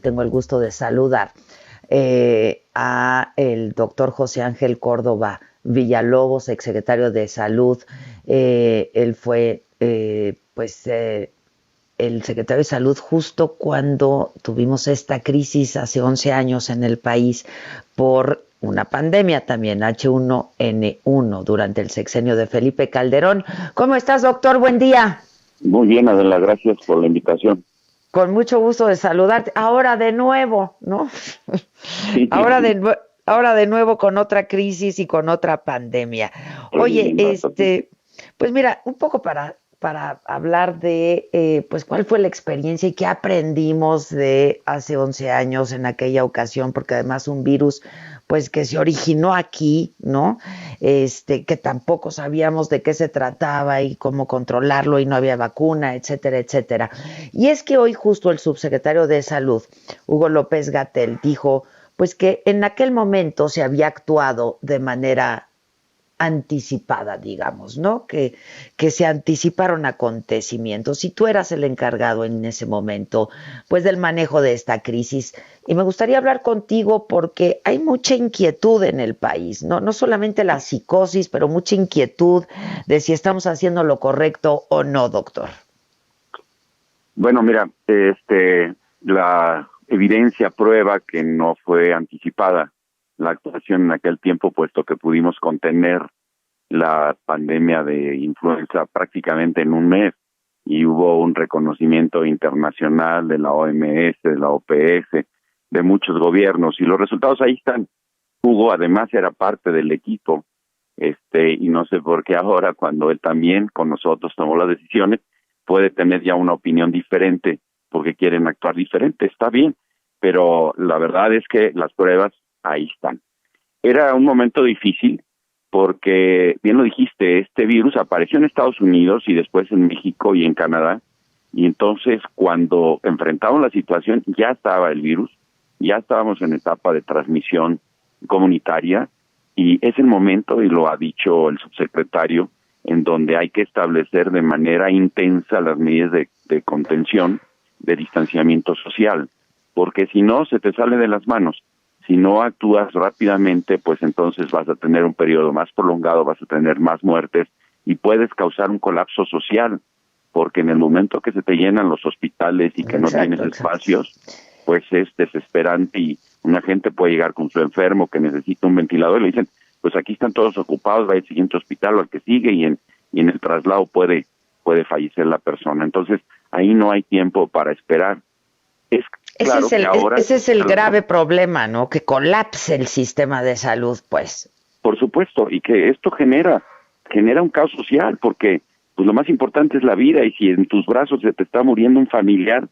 Tengo el gusto de saludar a el doctor José Ángel Córdoba Villalobos, exsecretario de Salud. Él fue, el secretario de Salud justo cuando tuvimos esta crisis hace 11 años en el país por una pandemia también, H1N1, durante el sexenio de Felipe Calderón. ¿Cómo estás, doctor? Buen día. Muy bien, Adela, gracias por la invitación. Con mucho gusto de saludarte. Ahora de nuevo, ¿no? Sí, Ahora de nuevo con otra crisis y con otra pandemia. Oye, pues mira, un poco para hablar de, pues, cuál fue la experiencia y qué aprendimos de hace 11 años en aquella ocasión, porque además un virus, pues, que se originó aquí, ¿no? Que tampoco sabíamos de qué se trataba y cómo controlarlo y no había vacuna, etcétera, etcétera. Y es que hoy justo el subsecretario de Salud, Hugo López-Gatell, dijo, pues, que en aquel momento se había actuado de manera anticipada, digamos, ¿no? Que se anticiparon acontecimientos. Y tú eras el encargado en ese momento, pues, del manejo de esta crisis. Y me gustaría hablar contigo porque hay mucha inquietud en el país, ¿no? No solamente la psicosis, pero mucha inquietud de si estamos haciendo lo correcto o no, doctor. Bueno, mira, la evidencia prueba que no fue anticipada la actuación en aquel tiempo, puesto que pudimos contener la pandemia de influenza prácticamente en un mes y hubo un reconocimiento internacional de la OMS, de la OPS, de muchos gobiernos, y los resultados ahí están. Hugo además era parte del equipo, y no sé por qué ahora, cuando él también con nosotros tomó las decisiones, puede tener ya una opinión diferente porque quieren actuar diferente. Está bien, pero la verdad es que las pruebas ahí están. Era un momento difícil porque, bien lo dijiste, este virus apareció en Estados Unidos y después en México y en Canadá, y entonces cuando enfrentamos la situación ya estaba el virus, ya estábamos en etapa de transmisión comunitaria, y es el momento, y lo ha dicho el subsecretario, en donde hay que establecer de manera intensa las medidas de contención, de distanciamiento social, porque si no se te sale de las manos. Si no actúas rápidamente, pues entonces vas a tener un periodo más prolongado, vas a tener más muertes y puedes causar un colapso social, porque en el momento que se te llenan los hospitales y que no tienes espacios, pues es desesperante, y una gente puede llegar con su enfermo que necesita un ventilador y le dicen, pues aquí están todos ocupados, va al siguiente hospital o al que sigue, y en el traslado puede fallecer la persona. Entonces ahí no hay tiempo para esperar. Ese es el grave problema, ¿no? Que colapse el sistema de salud, pues. Por supuesto, y que esto genera un caos social, porque pues lo más importante es la vida, y si en tus brazos se te está muriendo un familiar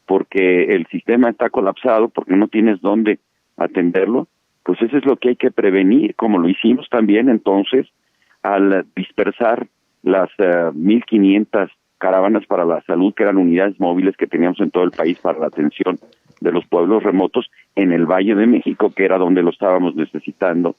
porque el sistema está colapsado, porque no tienes dónde atenderlo, pues eso es lo que hay que prevenir, como lo hicimos también entonces al dispersar las 1,500 caravanas para la salud, que eran unidades móviles que teníamos en todo el país para la atención de los pueblos remotos en el Valle de México, que era donde lo estábamos necesitando,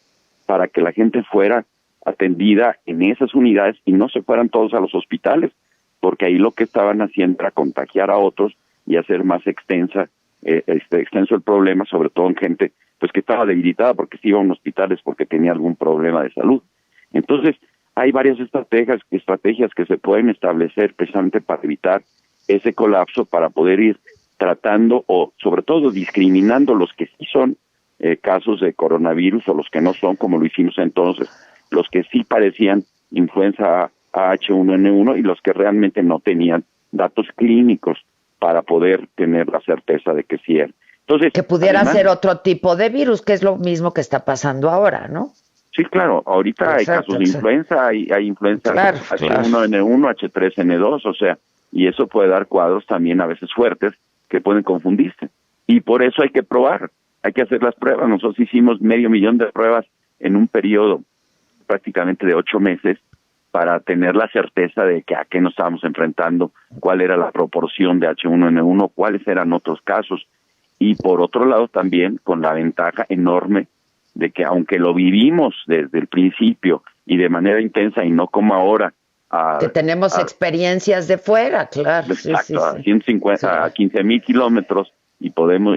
para que la gente fuera atendida en esas unidades y no se fueran todos a los hospitales, porque ahí lo que estaban haciendo era contagiar a otros y hacer más extenso el problema, sobre todo en gente pues que estaba debilitada porque se iba a un hospital es porque tenía algún problema de salud. Entonces, hay varias estrategias que se pueden establecer precisamente para evitar ese colapso, para poder ir tratando o sobre todo discriminando los que sí son casos de coronavirus o los que no son, como lo hicimos entonces, los que sí parecían influenza H1N1 y los que realmente no tenían datos clínicos para poder tener la certeza de que sí era. Entonces, que pudiera ser otro tipo de virus, que es lo mismo que está pasando ahora, ¿no? Sí, claro, ahorita hay casos de influenza, hay influenza H1N1, H3N2, o sea, y eso puede dar cuadros también a veces fuertes que pueden confundirse. Y por eso hay que probar, hay que hacer las pruebas. Nosotros hicimos 500,000 de pruebas en un periodo prácticamente de 8 meses para tener la certeza de que a qué nos estábamos enfrentando, cuál era la proporción de H1N1, cuáles eran otros casos. Y por otro lado también con la ventaja enorme de que aunque lo vivimos desde el principio y de manera intensa y no como ahora, que tenemos experiencias de fuera, claro. Exacto, sí. A 150, a 15,000 kilómetros, y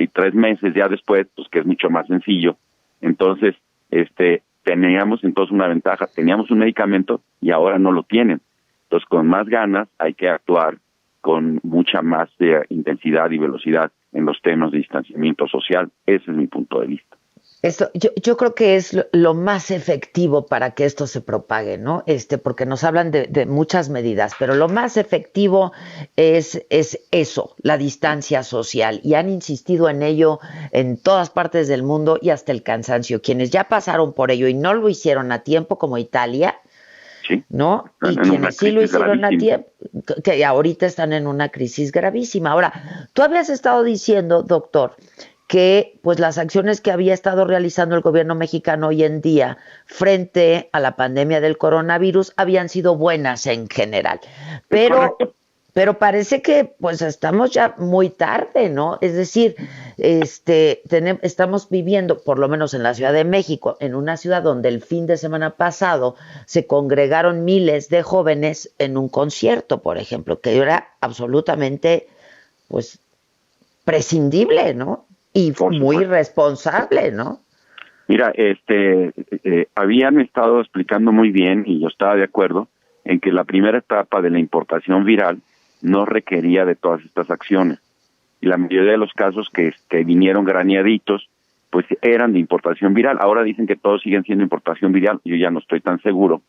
3 meses ya después, pues que es mucho más sencillo. Entonces, teníamos entonces una ventaja, teníamos un medicamento y ahora no lo tienen. Entonces, con más ganas hay que actuar con mucha más intensidad y velocidad en los temas de distanciamiento social. Ese es mi punto de vista. Yo creo que es lo más efectivo para que esto se propague, ¿no? Porque nos hablan de muchas medidas, pero lo más efectivo es eso, la distancia social, y han insistido en ello en todas partes del mundo y hasta el cansancio. Quienes ya pasaron por ello y no lo hicieron a tiempo, como Italia, sí, ¿no? Y quienes sí lo hicieron a tiempo, que ahorita están en una crisis gravísima. Ahora, tú habías estado diciendo, doctor, que pues las acciones que había estado realizando el gobierno mexicano hoy en día frente a la pandemia del coronavirus habían sido buenas en general. Pero parece que pues estamos ya muy tarde, ¿no? Es decir, estamos viviendo, por lo menos en la Ciudad de México, en una ciudad donde el fin de semana pasado se congregaron miles de jóvenes en un concierto, por ejemplo, que era absolutamente pues prescindible, ¿no? Y muy irresponsable, ¿no? Mira, habían estado explicando muy bien, y yo estaba de acuerdo, en que la primera etapa de la importación viral no requería de todas estas acciones. Y la mayoría de los casos que vinieron graneaditos, pues eran de importación viral. Ahora dicen que todos siguen siendo importación viral. Yo ya no estoy tan seguro.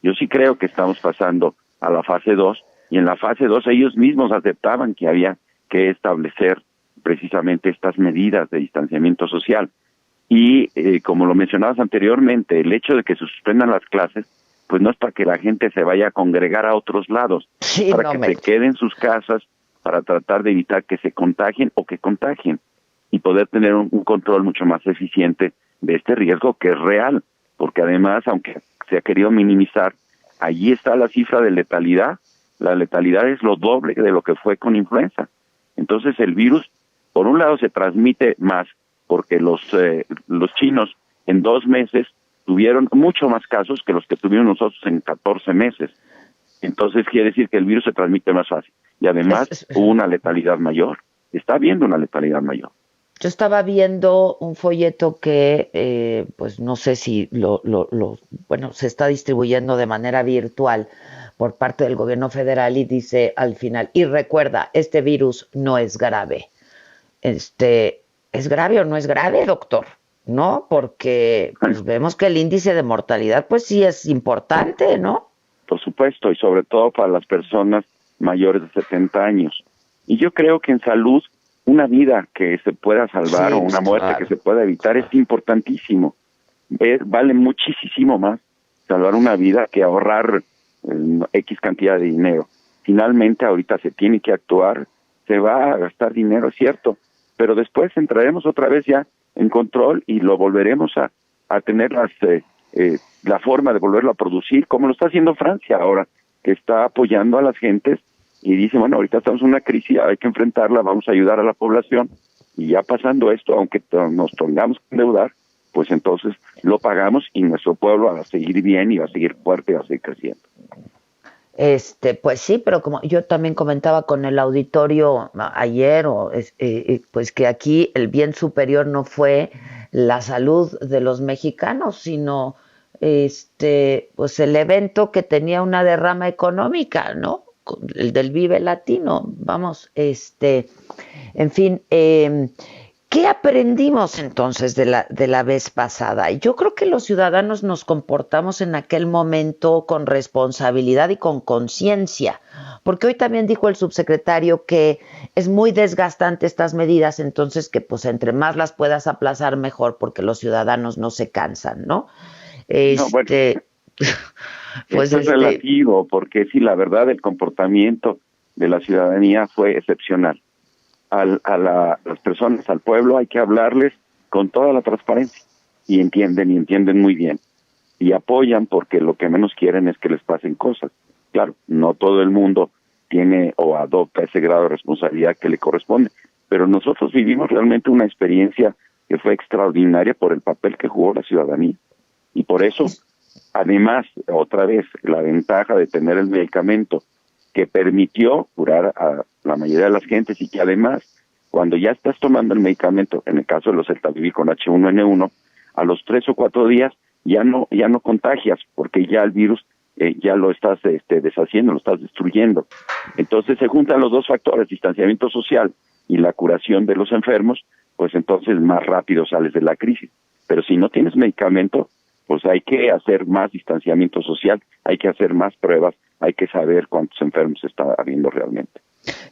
Yo sí creo que estamos pasando a la fase 2, y en la fase 2 ellos mismos aceptaban que había que establecer precisamente estas medidas de distanciamiento social. Y como lo mencionabas anteriormente, el hecho de que se suspendan las clases, pues no es para que la gente se vaya a congregar a otros lados, para que se quede en sus casas, para tratar de evitar que se contagien o que contagien, y poder tener un control mucho más eficiente de este riesgo que es real, porque además, aunque se ha querido minimizar, allí está la cifra de letalidad. La letalidad es lo doble de lo que fue con influenza. Entonces el virus, por un lado, se transmite más, porque los chinos en 2 meses tuvieron mucho más casos que los que tuvimos nosotros en 14 meses. Entonces quiere decir que el virus se transmite más fácil. Y además hubo una letalidad mayor. Está habiendo una letalidad mayor. Yo estaba viendo un folleto que, pues no sé si bueno, se está distribuyendo de manera virtual por parte del gobierno federal, y dice al final, y recuerda, este virus no es grave. ¿Es grave o no es grave, doctor? ¿No? Porque pues vemos que el índice de mortalidad pues sí es importante, ¿no? Por supuesto, y sobre todo para las personas mayores de 70 años. Y yo creo que en salud, una vida que se pueda salvar, o una muerte que se pueda evitar, es importantísimo. Vale muchísimo más salvar una vida que ahorrar X cantidad de dinero. Finalmente, ahorita se tiene que actuar, se va a gastar dinero, es cierto, pero después entraremos otra vez ya en control y lo volveremos a tener la forma de volverlo a producir, como lo está haciendo Francia ahora, que está apoyando a las gentes y dice, bueno, ahorita estamos en una crisis, hay que enfrentarla, vamos a ayudar a la población, y ya pasando esto, aunque nos tengamos que endeudar, pues entonces lo pagamos y nuestro pueblo va a seguir bien y va a seguir fuerte y va a seguir creciendo. Pues sí, pero como yo también comentaba con el auditorio ayer, pues que aquí el bien superior no fue la salud de los mexicanos, sino pues el evento que tenía una derrama económica, ¿no? El del Vive Latino, vamos, en fin, ¿qué aprendimos entonces de la vez pasada? Yo creo que los ciudadanos nos comportamos en aquel momento con responsabilidad y con conciencia, porque hoy también dijo el subsecretario que es muy desgastante estas medidas, entonces que pues entre más las puedas aplazar mejor, porque los ciudadanos no se cansan, ¿no? Pues es relativo, porque sí, la verdad, el comportamiento de la ciudadanía fue excepcional. Las personas, al pueblo, hay que hablarles con toda la transparencia, y entienden muy bien, y apoyan, porque lo que menos quieren es que les pasen cosas. Claro, no todo el mundo tiene o adopta ese grado de responsabilidad que le corresponde, pero nosotros vivimos realmente una experiencia que fue extraordinaria por el papel que jugó la ciudadanía, y por eso, además, otra vez, la ventaja de tener el medicamento que permitió curar a la mayoría de las gentes, y que además Cuando ya estás tomando el medicamento, en el caso de los Celtavivir con H1N1, a los 3 o 4 días ya no contagias, porque ya el virus ya lo estás deshaciendo, lo estás destruyendo. Entonces se juntan los dos factores, distanciamiento social y la curación de los enfermos, pues entonces más rápido sales de la crisis. Pero si no tienes medicamento, pues hay que hacer más distanciamiento social, hay que hacer más pruebas, hay que saber cuántos enfermos está habiendo realmente.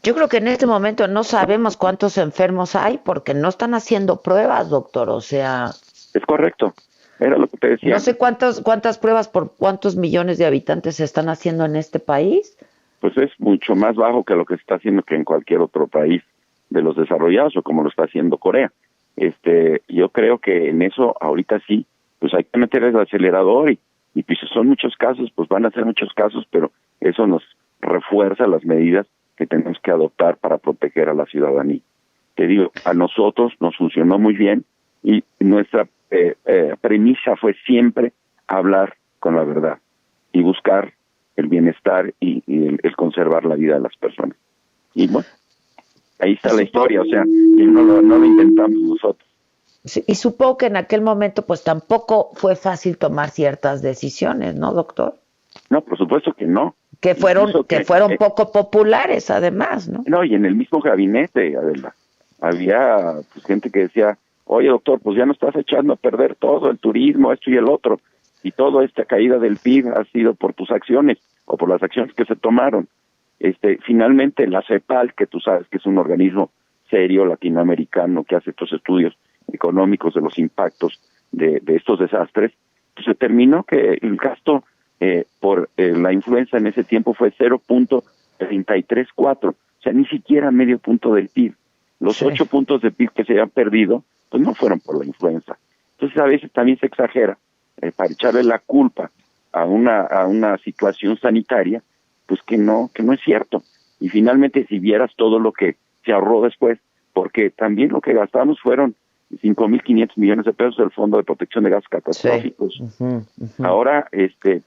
Yo creo que en este momento no sabemos cuántos enfermos hay porque no están haciendo pruebas, doctor, o sea... Es correcto, era lo que te decía. No sé cuántas pruebas por cuántos millones de habitantes se están haciendo en este país. Pues es mucho más bajo que lo que se está haciendo que en cualquier otro país de los desarrollados o como lo está haciendo Corea. Yo creo que en eso ahorita sí, pues hay que meter el acelerador y pues si son muchos casos, pues van a ser muchos casos, pero eso nos refuerza las medidas que tenemos que adoptar para proteger a la ciudadanía. Te digo, a nosotros nos funcionó muy bien y nuestra premisa fue siempre hablar con la verdad y buscar el bienestar y el conservar la vida de las personas. Y bueno, ahí está la historia, o sea, y no lo inventamos nosotros. Sí, y supongo que en aquel momento pues tampoco fue fácil tomar ciertas decisiones, ¿no, doctor? No, por supuesto que no. Que fueron poco populares, además, ¿no? No, y en el mismo gabinete, Adela, había pues, gente que decía, oye, doctor, pues ya no estás echando a perder todo, el turismo, esto y el otro, y toda esta caída del PIB ha sido por tus acciones, o por las acciones que se tomaron. Finalmente, la CEPAL, que tú sabes que es un organismo serio latinoamericano que hace estos estudios económicos de los impactos de estos desastres, pues se determinó que el gasto por la influenza en ese tiempo fue 0.334, o sea, ni siquiera medio punto del PIB. Los 8 puntos de PIB que se habían perdido, pues no fueron por la influenza. Entonces a veces también se exagera para echarle la culpa a una situación sanitaria, pues que no es cierto. Y finalmente si vieras todo lo que se ahorró después, porque también lo que gastamos fueron 5.500 millones de pesos del Fondo de Protección de Gases Catastróficos. Sí. Uh-huh. Ahora,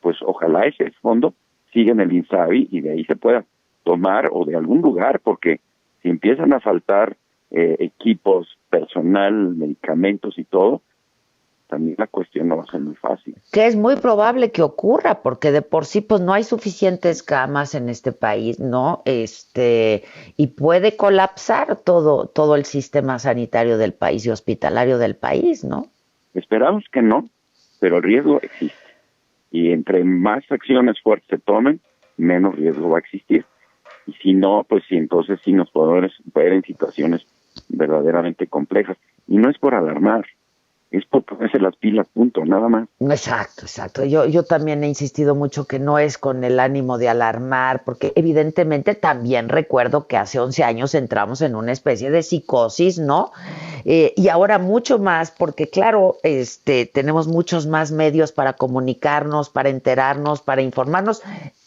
pues ojalá ese fondo siga en el INSABI y de ahí se pueda tomar o de algún lugar, porque si empiezan a faltar equipos, personal, medicamentos y todo, también la cuestión no va a ser muy fácil. Que es muy probable que ocurra, porque de por sí pues no hay suficientes camas en este país, ¿no? Y puede colapsar todo el sistema sanitario del país y hospitalario del país, ¿no? Esperamos que no, pero el riesgo existe. Y entre más acciones fuertes se tomen, menos riesgo va a existir. Y si no, pues sí, entonces sí nos podemos ver en situaciones verdaderamente complejas. Y no es por alarmar, es por ponerse las pilas, punto, nada más. Exacto. Yo también he insistido mucho que no es con el ánimo de alarmar, porque evidentemente también recuerdo que hace 11 años entramos en una especie de psicosis, ¿no? Y ahora mucho más, porque claro, tenemos muchos más medios para comunicarnos, para enterarnos, para informarnos,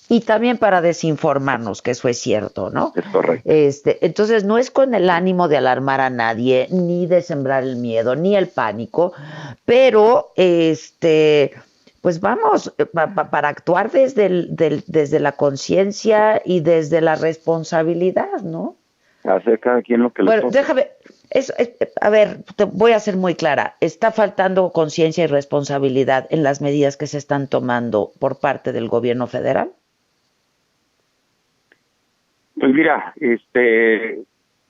y también para desinformarnos, que eso es cierto, ¿no? Es correcto. Entonces no es con el ánimo de alarmar a nadie, ni de sembrar el miedo, ni el pánico, pero pues vamos, para actuar desde la conciencia y desde la responsabilidad, ¿no? Hacer cada quien lo que le toca. Déjame, a ver, te voy a ser muy clara, está faltando conciencia y responsabilidad en las medidas que se están tomando por parte del gobierno federal. Pues mira,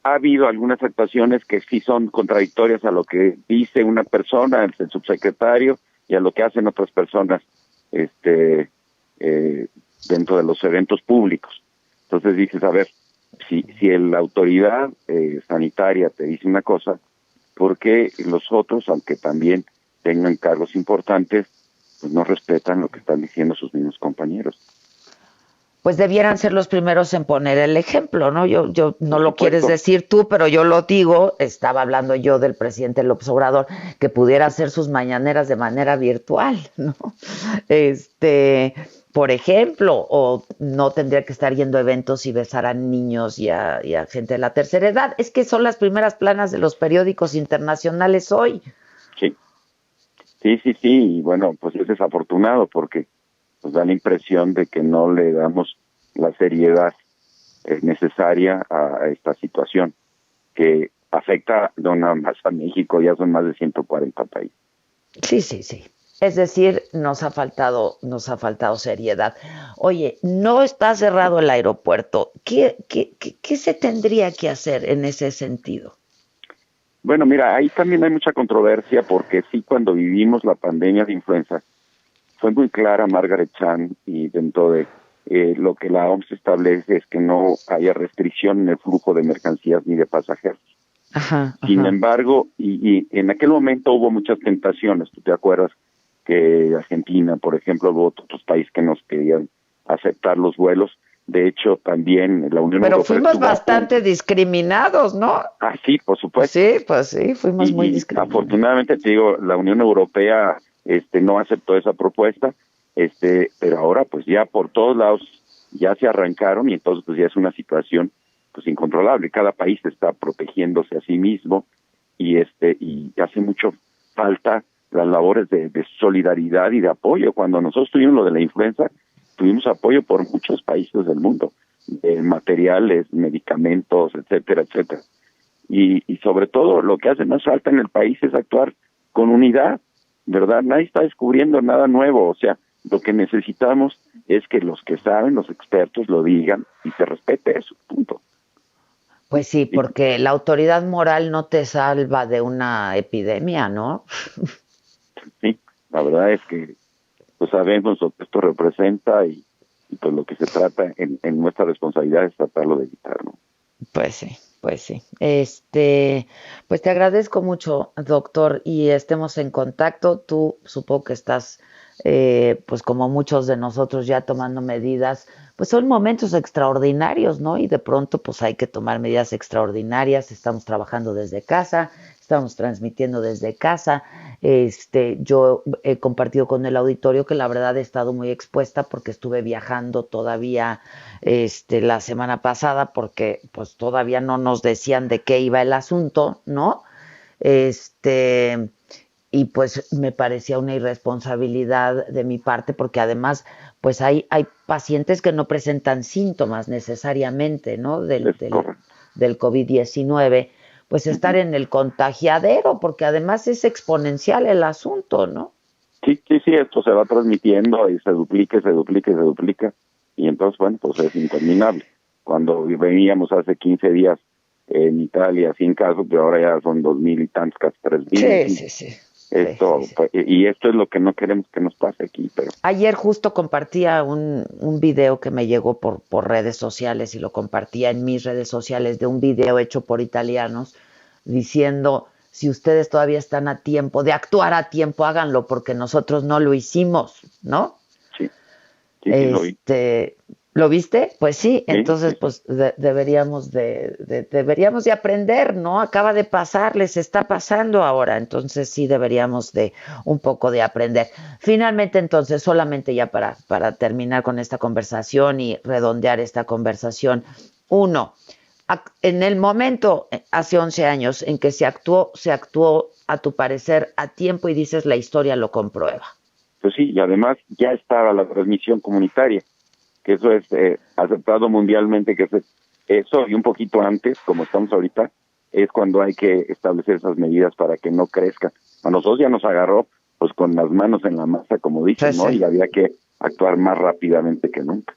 ha habido algunas actuaciones que sí son contradictorias a lo que dice una persona, el subsecretario, y a lo que hacen otras personas dentro de los eventos públicos. Entonces dices, a ver, si la autoridad sanitaria te dice una cosa, ¿por qué los otros, aunque también tengan cargos importantes, pues no respetan lo que están diciendo sus mismos compañeros? Pues debieran ser los primeros en poner el ejemplo, ¿no? Yo no lo quieres decir tú, pero yo lo digo, estaba hablando yo del presidente López Obrador, que pudiera hacer sus mañaneras de manera virtual, ¿no? Por ejemplo, o no tendría que estar yendo a eventos y besar a niños y a gente de la tercera edad. Es que son las primeras planas de los periódicos internacionales hoy. Sí, y bueno, pues es desafortunado porque nos da la impresión de que no le damos la seriedad necesaria a esta situación, que afecta no nada más a México, ya son más de 140 países. Sí, sí, sí. Es decir, nos ha faltado seriedad. Oye, no está cerrado el aeropuerto. ¿Qué se tendría que hacer en ese sentido? Bueno, mira, ahí también hay mucha controversia porque sí, cuando vivimos la pandemia de influenza, fue muy clara Margaret Chan y dentro de lo que la OMS establece es que no haya restricción en el flujo de mercancías ni de pasajeros. Ajá, Sin ajá. embargo, y en aquel momento hubo muchas tentaciones, ¿tú te acuerdas? Que Argentina, por ejemplo, hubo otros países que nos querían aceptar los vuelos. De hecho, también la Unión Pero Europea fuimos estuvo a bastante punto. discriminados, ¿no? Ah, sí, por supuesto. Pues sí, fuimos muy Y discriminados. afortunadamente, te digo, la Unión Europea no aceptó esa propuesta, pero ahora pues ya por todos lados ya se arrancaron y entonces pues ya es una situación pues incontrolable. Cada país está protegiéndose a sí mismo y hace mucho falta las labores de solidaridad y de apoyo. Cuando nosotros tuvimos lo de la influenza, tuvimos apoyo por muchos países del mundo, de materiales, medicamentos, etcétera, etcétera. Y sobre todo lo que hace más falta en el país es actuar con unidad, ¿verdad? Nadie está descubriendo nada nuevo, o sea, lo que necesitamos es que los que saben, los expertos, lo digan y se respete eso, punto. Pues sí, Y porque la autoridad moral no te salva de una epidemia, ¿no? sí, la verdad es que pues sabemos lo que esto representa y pues lo que se trata en nuestra responsabilidad es tratarlo de evitar, ¿no? Pues sí, pues sí. Pues te agradezco mucho, doctor, y estemos en contacto. Tú supongo que estás, pues como muchos de nosotros ya tomando medidas, pues son momentos extraordinarios, ¿no? Y de pronto, pues hay que tomar medidas extraordinarias. Estamos trabajando desde casa, estamos transmitiendo desde casa. Yo he compartido con el auditorio que la verdad he estado muy expuesta porque estuve viajando todavía la semana pasada porque pues todavía no nos decían de qué iba el asunto, ¿no? Este, y pues me parecía una irresponsabilidad de mi parte porque además pues hay pacientes que no presentan síntomas necesariamente, ¿no? Es correcto. Del COVID-19, pues estar Ujú. en el contagiadero porque además es exponencial el asunto, ¿no? Sí, sí, sí, esto se va transmitiendo y se duplica, se duplica, se duplica, y entonces, bueno, pues es interminable. Cuando veníamos hace 15 días en Italia sin casos, pero ahora ya son 2,000 y tantos, casi 3,000, en Sí, fin. sí, sí. Sí, sí, Esto, sí. pues, y esto es lo que no queremos que nos pase aquí, pero Ayer justo compartía un video que me llegó por redes sociales y lo compartía en mis redes sociales de un video hecho por italianos diciendo, si ustedes todavía están a tiempo de actuar a tiempo, háganlo porque nosotros no lo hicimos, ¿no? sí, sí, sí lo vi. Este, ¿Lo viste? Pues sí, Sí, entonces sí, sí. pues deberíamos de aprender, ¿no? Acaba de pasar, les está pasando ahora, entonces sí deberíamos de un poco de aprender. Finalmente, entonces, solamente ya para terminar con esta conversación y redondear esta conversación, uno, en el momento, hace 11 años, en que se actuó a tu parecer a tiempo y dices la historia lo comprueba. Pues sí, y además ya estaba la transmisión comunitaria, que eso es aceptado mundialmente, que eso y un poquito antes, como estamos ahorita, es cuando hay que establecer esas medidas para que no crezca. A nosotros ya nos agarró pues con las manos en la masa, como Sí, dicen, ¿no? sí. Y había que actuar más rápidamente que nunca.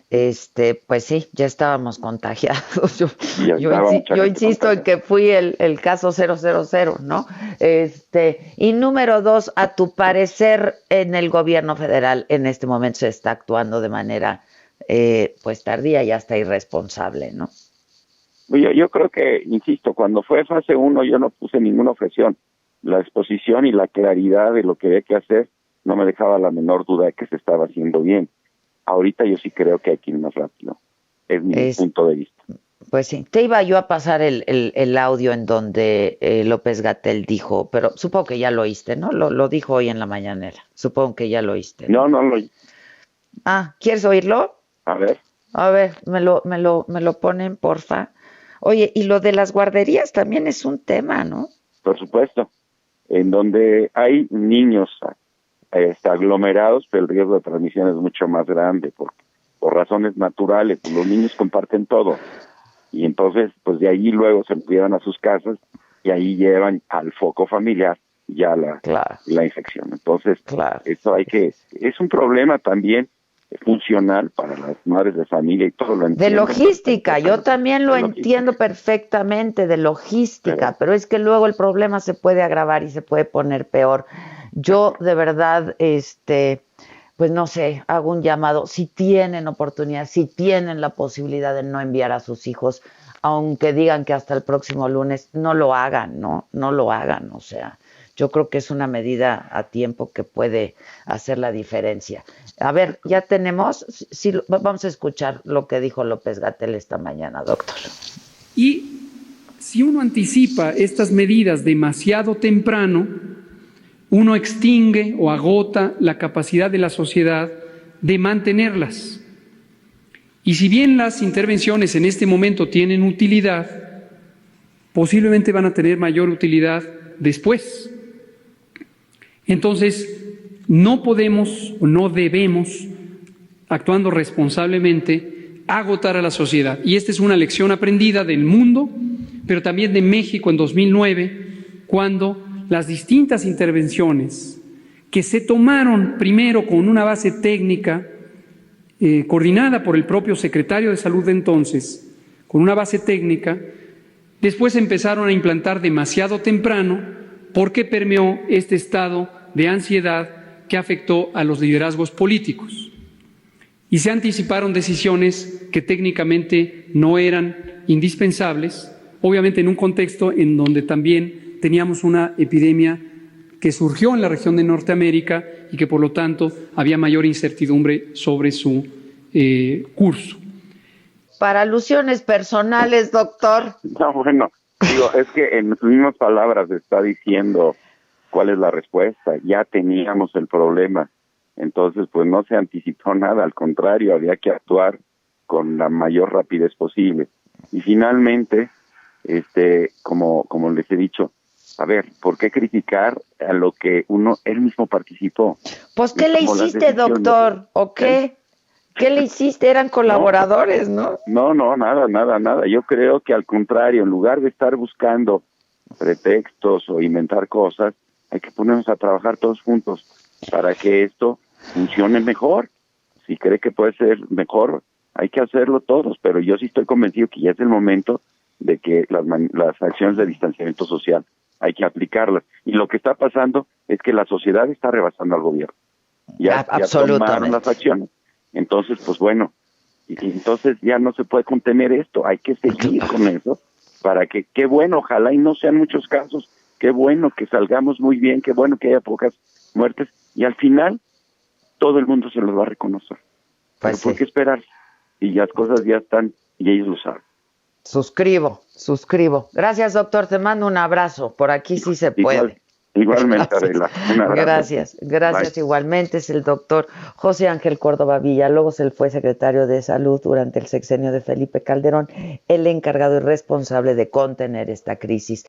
Pues sí, ya estábamos contagiados. Y ya estaba mucha Yo gente insisto en contagiada. que fui el caso 000, ¿no? Y número dos, a tu parecer, en el gobierno federal en este momento se está actuando de manera, pues tardía y hasta irresponsable, ¿no? Yo creo que, insisto, cuando fue fase uno yo no puse ninguna objeción. La exposición y la claridad de lo que había que hacer no me dejaba la menor duda de que se estaba haciendo bien. Ahorita yo sí creo que hay que ir más rápido. Es mi Es, punto de vista. pues sí, te iba yo a pasar el audio en donde López Gatell dijo, pero supongo que ya lo oíste, ¿no? Lo dijo hoy en la mañanera. Supongo que ya lo oíste, No, ¿no? no, Ah, ¿quieres oírlo? a ver, A ver, me lo ponen, porfa. Oye, y lo de las guarderías también es un tema, ¿no? por supuesto, en donde hay niños aglomerados, pero el riesgo de transmisión es mucho más grande por razones naturales. Los niños comparten todo y entonces pues de ahí luego se llevan a sus casas y ahí llevan al foco familiar ya la infección. Entonces, eso es un problema también funcional para las madres de familia y todo lo entiendo. De logística, yo también lo entiendo perfectamente, de logística, pero es que luego el problema se puede agravar y se puede poner peor. Yo de verdad, pues no sé, hago un llamado, si tienen oportunidad, si tienen la posibilidad de no enviar a sus hijos, aunque digan que hasta el próximo lunes, no lo hagan, no lo hagan, o sea, yo creo que es una medida a tiempo que puede hacer la diferencia. A ver, ya tenemos, sí, vamos a escuchar lo que dijo López-Gatell esta mañana, doctor. Y si uno anticipa estas medidas demasiado temprano, uno extingue o agota la capacidad de la sociedad de mantenerlas. Y si bien las intervenciones en este momento tienen utilidad, posiblemente van a tener mayor utilidad después. Entonces, no podemos o no debemos, actuando responsablemente, agotar a la sociedad. Y esta es una lección aprendida del mundo, pero también de México en 2009, cuando las distintas intervenciones que se tomaron primero con una base técnica coordinada por el propio secretario de Salud de entonces, con una base técnica, después empezaron a implantar demasiado temprano porque permeó este estado de ansiedad que afectó a los liderazgos políticos. Y se anticiparon decisiones que técnicamente no eran indispensables, obviamente en un contexto en donde también teníamos una epidemia que surgió en la región de Norteamérica y que por lo tanto había mayor incertidumbre sobre su curso. Para alusiones personales, doctor. No, bueno, digo, es que en sus mismas palabras está diciendo cuál es la respuesta. Ya teníamos el problema, entonces pues no se anticipó nada, al contrario, había que actuar con la mayor rapidez posible. Y finalmente, como les he dicho, a ver, ¿por qué criticar a lo que él mismo participó? Pues, ¿qué le hiciste, doctor? ¿O qué? ¿Qué le hiciste? Eran colaboradores, ¿no? No, nada. Yo creo que al contrario, en lugar de estar buscando pretextos o inventar cosas, hay que ponernos a trabajar todos juntos para que esto funcione mejor. Si cree que puede ser mejor, hay que hacerlo todos, pero yo sí estoy convencido que ya es el momento de que las acciones de distanciamiento social hay que aplicarlas. Y lo que está pasando es que la sociedad está rebasando al gobierno. Ya tomaron las acciones. Entonces, pues bueno, y entonces ya no se puede contener esto, hay que seguir con eso para que, qué bueno, ojalá y no sean muchos casos, qué bueno que salgamos muy bien, qué bueno que haya pocas muertes, y al final todo el mundo se los va a reconocer. Pues ¿por qué esperar? Y las cosas ya están y ellos lo saben. Suscribo. Gracias, doctor, te mando un abrazo, por aquí sí se puede. Igualmente, Adela. Gracias, Bye. Igualmente. Es el doctor José Ángel Córdoba Villalobos, él fue secretario de Salud durante el sexenio de Felipe Calderón, el encargado y responsable de contener esta crisis.